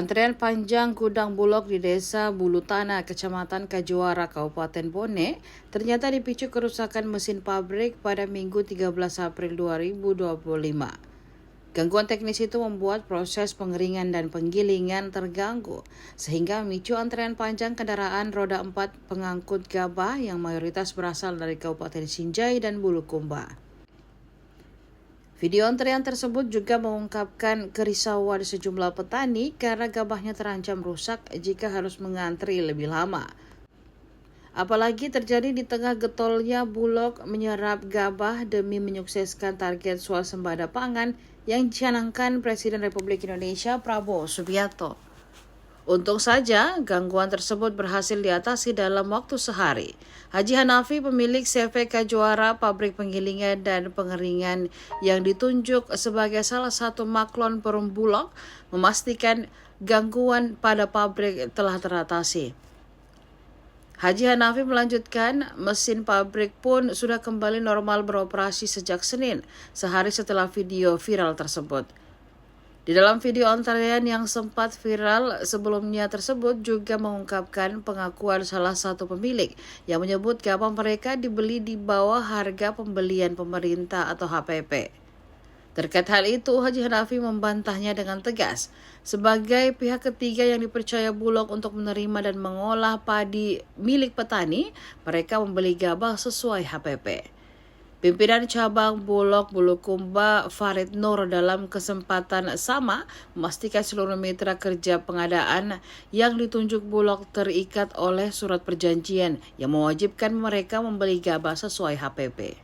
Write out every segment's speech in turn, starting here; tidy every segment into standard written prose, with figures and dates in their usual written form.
Antrean panjang gudang Bulog di Desa Bulutana, Kecamatan Kajuara, Kabupaten Bone, ternyata dipicu kerusakan mesin pabrik pada Minggu 13 April 2025. Gangguan teknis itu membuat proses pengeringan dan penggilingan terganggu, sehingga memicu antrean panjang kendaraan roda 4 pengangkut gabah yang mayoritas berasal dari Kabupaten Sinjai dan Bulukumba. Video antrean tersebut juga mengungkapkan kerisauan sejumlah petani karena gabahnya terancam rusak jika harus mengantri lebih lama. Apalagi terjadi di tengah getolnya Bulog menyerap gabah demi menyukseskan target swasembada pangan yang dicanangkan Presiden Republik Indonesia Prabowo Subianto. Untung saja gangguan tersebut berhasil diatasi dalam waktu sehari. Haji Hanafi, pemilik CV Kajuara, pabrik penggilingan dan pengeringan yang ditunjuk sebagai salah satu maklon perum Bulog, memastikan gangguan pada pabrik telah teratasi. Haji Hanafi melanjutkan, mesin pabrik pun sudah kembali normal beroperasi sejak Senin, sehari setelah video viral tersebut. Di dalam video antrean yang sempat viral sebelumnya tersebut juga mengungkapkan pengakuan salah satu pemilik yang menyebut gabah mereka dibeli di bawah harga pembelian pemerintah atau HPP. Terkait hal itu, Haji Hanafi membantahnya dengan tegas. Sebagai pihak ketiga yang dipercaya Bulog untuk menerima dan mengolah padi milik petani, mereka membeli gabah sesuai HPP. Pimpinan cabang Bulog Bulukumba Farid Nur dalam kesempatan sama memastikan seluruh mitra kerja pengadaan yang ditunjuk Bulog terikat oleh surat perjanjian yang mewajibkan mereka membeli gabah sesuai HPP.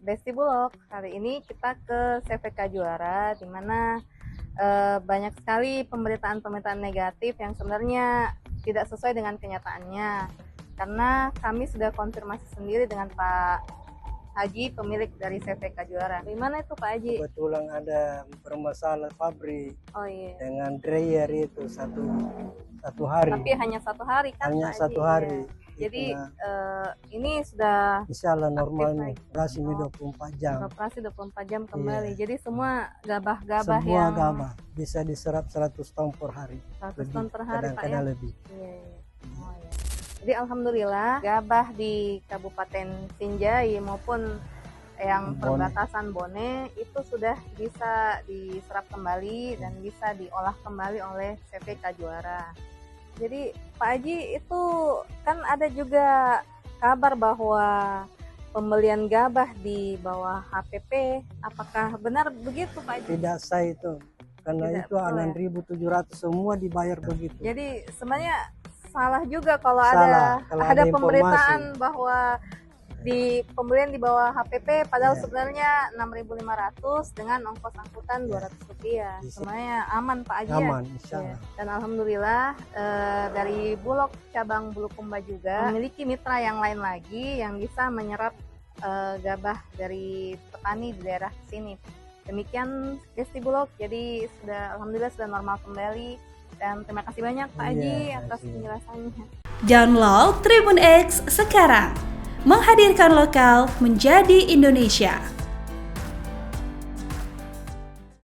Besti Bulog. Hari ini kita ke CVK Juara, di mana banyak sekali pemberitaan-pemberitaan negatif yang sebenarnya tidak sesuai dengan kenyataannya. Karena kami sudah konfirmasi sendiri dengan Pak Haji, pemilik dari CV Kajuara. Gimana itu Pak Haji? Kebetulan ada bermasalah pabrik Oh iya. dengan dryer itu satu hari. Tapi hanya 1 hari kan Hanya Pak Haji? 1 hari. Iya. Jadi Nah, ini sudah insya Allah normal nih, lagi. operasi ini 24 jam. beroperasi 24 jam kembali. Iya. Jadi semua gabah-gabah Semua yang gabah bisa diserap 100 ton per hari. 100 ton per hari Pak ya? Kadang-kadang lebih. Iya, iya. Oh, iya. Jadi alhamdulillah gabah di Kabupaten Sinjai maupun yang Bone. perbatasan Bone itu sudah bisa diserap kembali dan bisa diolah kembali oleh CV Kajuara. Jadi Pak Haji itu kan ada juga kabar bahwa pembelian gabah di bawah HPP, apakah benar begitu Pak Haji? Tidak sah itu. Karena Tidak itu betul ya? 6.700 semua dibayar begitu. Jadi sebenarnya salah juga kalau Salah, kalau ada ada pemberitaan informasi. bahwa di pembelian di bawah HPP padahal Iya. sebenarnya 6.500 dengan ongkos angkutan Rp200. Bisa. Sebenarnya aman Pak Haji ya? Aman, insya Iya. Allah. Dan alhamdulillah dari Bulog cabang Bulukumba juga memiliki mitra yang lain lagi yang bisa menyerap gabah dari petani di daerah sini. Demikian Desti Bulog, jadi alhamdulillah sudah normal kembali dan terima kasih banyak Pak Haji Iya, atas kasih. penjelasannya. Download Tribun X sekarang, menghadirkan lokal menjadi Indonesia.